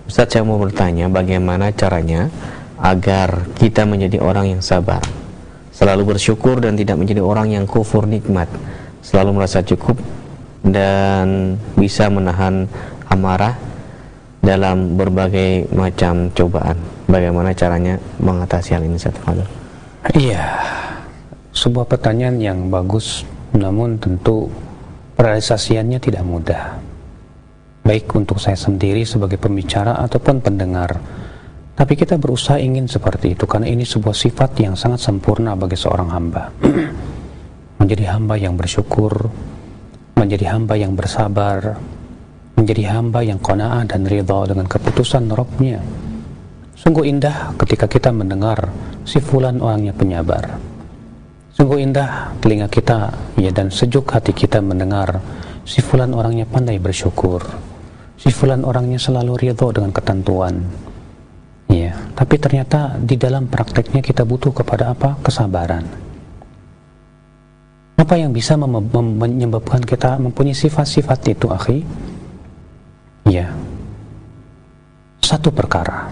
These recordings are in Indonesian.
Ustaz, saya mau bertanya bagaimana caranya agar kita menjadi orang yang sabar, selalu bersyukur dan tidak menjadi orang yang kufur nikmat, selalu merasa cukup dan bisa menahan amarah dalam berbagai macam cobaan. Bagaimana caranya mengatasi hal ini, Ustaz? Iya, sebuah pertanyaan yang bagus, namun tentu realisasiannya tidak mudah, baik untuk saya sendiri sebagai pembicara ataupun pendengar. Tapi kita berusaha ingin seperti itu, karena ini sebuah sifat yang sangat sempurna bagi seorang hamba. Menjadi hamba yang bersyukur, menjadi hamba yang bersabar, menjadi hamba yang qanaah dan ridha dengan keputusan Rabb-Nya. Sungguh indah ketika kita mendengar si fulan orangnya penyabar. Sungguh indah telinga kita ya, dan sejuk hati kita mendengar si fulan orangnya pandai bersyukur, si fulan orangnya selalu ridha dengan ketentuan. Ya, tapi ternyata di dalam prakteknya kita butuh kepada apa? Kesabaran. Apa yang bisa menyebabkan kita mempunyai sifat-sifat itu, akhi? Ya, satu perkara,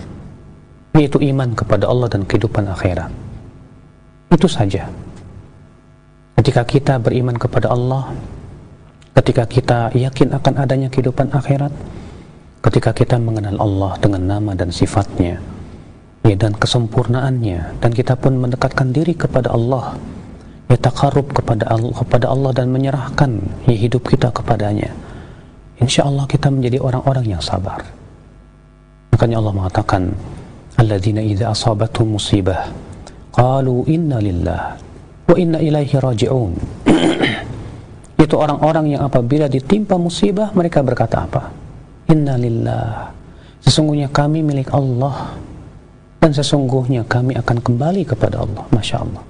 yaitu iman kepada Allah dan kehidupan akhirat. Itu saja. Ketika kita beriman kepada Allah, ketika kita yakin akan adanya kehidupan akhirat, ketika kita mengenal Allah dengan nama dan sifatnya, ya, dan kesempurnaannya, dan kita pun mendekatkan diri kepada Allah, ya, taqarrub kepada Allah dan menyerahkan ya, hidup kita kepadanya, insya Allah kita menjadi orang-orang yang sabar. Makanya Allah mengatakan, alladzina idza asabatuhum musibah qalu inna lillah wa inna ilaihi raji'un. Itu orang-orang yang apabila ditimpa musibah mereka berkata apa? Inna lillah, sesungguhnya kami milik Allah dan sesungguhnya kami akan kembali kepada Allah. Masya Allah.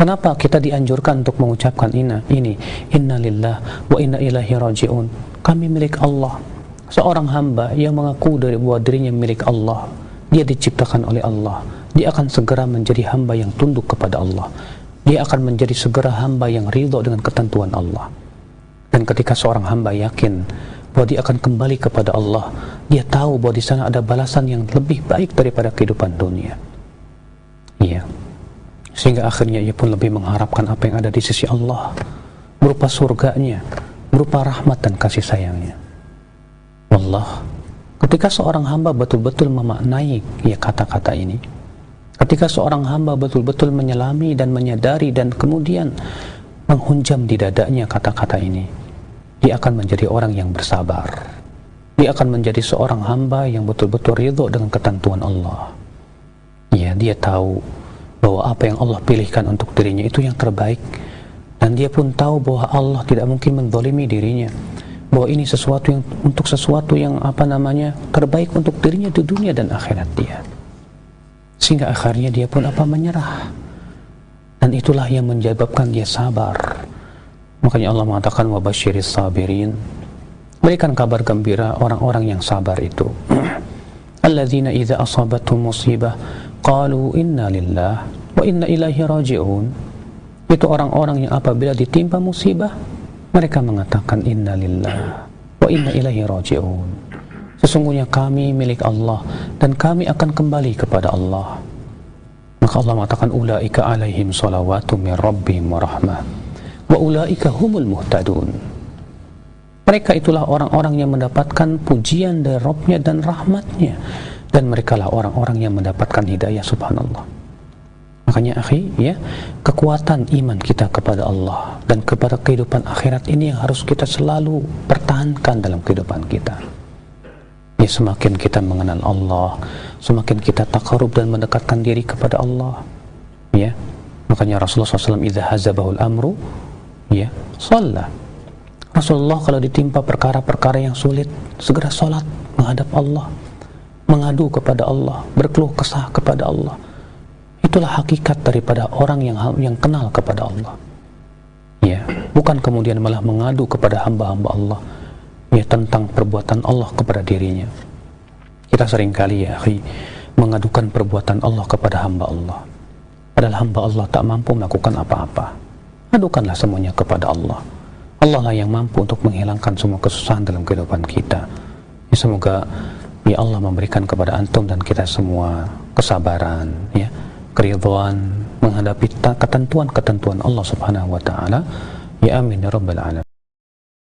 Kenapa kita dianjurkan untuk mengucapkan ini? Inna lillah wa inna ilaihi raji'un. Kami milik Allah. Seorang hamba yang mengaku dari bahwa dirinya milik Allah, dia diciptakan oleh Allah, dia akan segera menjadi hamba yang tunduk kepada Allah. Dia akan menjadi segera hamba yang ridho dengan ketentuan Allah. Dan ketika seorang hamba yakin bahwa dia akan kembali kepada Allah, dia tahu bahwa di sana ada balasan yang lebih baik daripada kehidupan dunia. Iya. Sehingga akhirnya ia pun lebih mengharapkan apa yang ada di sisi Allah, berupa surganya, berupa rahmat dan kasih sayangnya. Wallah, ketika seorang hamba betul-betul memaknai ya kata-kata ini, ketika seorang hamba betul-betul menyelami dan menyadari dan kemudian menghunjam di dadanya kata-kata ini, dia akan menjadi orang yang bersabar. Dia akan menjadi seorang hamba yang betul-betul ridho dengan ketentuan Allah. Ya, dia tahu bahwa apa yang Allah pilihkan untuk dirinya itu yang terbaik, dan dia pun tahu bahwa Allah tidak mungkin menzalimi dirinya, bahwa ini sesuatu yang terbaik untuk dirinya di dunia dan akhirat dia. Sehingga akhirnya dia pun menyerah, dan itulah yang menyebabkan dia sabar. Makanya Allah mengatakan wabasyiris sabirin, berikan kabar gembira orang-orang yang sabar itu. Alladzina idza asabatuhum musibah qalu inna lillah wa inna ilaihi raji'un. Itu orang-orang yang apabila ditimpa musibah mereka mengatakan inna lillah wa inna ilaihi raji'un. Sesungguhnya kami milik Allah dan kami akan kembali kepada Allah. Maka Allah mengatakan ulaika alaihim salawatu min rabbihim wa rahmah wa ulaika humul muhtadun. Mereka itulah orang-orang yang mendapatkan pujian dari Rabb-Nya dan rahmatnya, dan mereka lah orang-orang yang mendapatkan hidayah. Subhanallah. Makanya akhi, ya, kekuatan iman kita kepada Allah dan kepada kehidupan akhirat ini yang harus kita selalu pertahankan dalam kehidupan kita. Ya, semakin kita mengenal Allah, semakin kita taqarrub dan mendekatkan diri kepada Allah. Ya, makanya Rasulullah SAW idza hazabahul amru, ya, shalla. Rasulullah kalau ditimpa perkara-perkara yang sulit, segera salat menghadap Allah, mengadu kepada Allah, berkeluh kesah kepada Allah. Itulah hakikat daripada orang yang kenal kepada Allah. Ya, bukan kemudian malah mengadu kepada hamba-hamba Allah ya tentang perbuatan Allah kepada dirinya. Kita seringkali ya akhi mengadukan perbuatan Allah kepada hamba Allah, padahal hamba Allah tak mampu melakukan apa-apa. Adukanlah semuanya kepada Allah. Allah lah yang mampu untuk menghilangkan semua kesusahan dalam kehidupan kita. Ya, semoga Ya Allah memberikan kepada antum dan kita semua kesabaran, ya, keridhaan menghadapi ketentuan-ketentuan Allah Subhanahu wa taala. Ya amin ya rabbal alamin.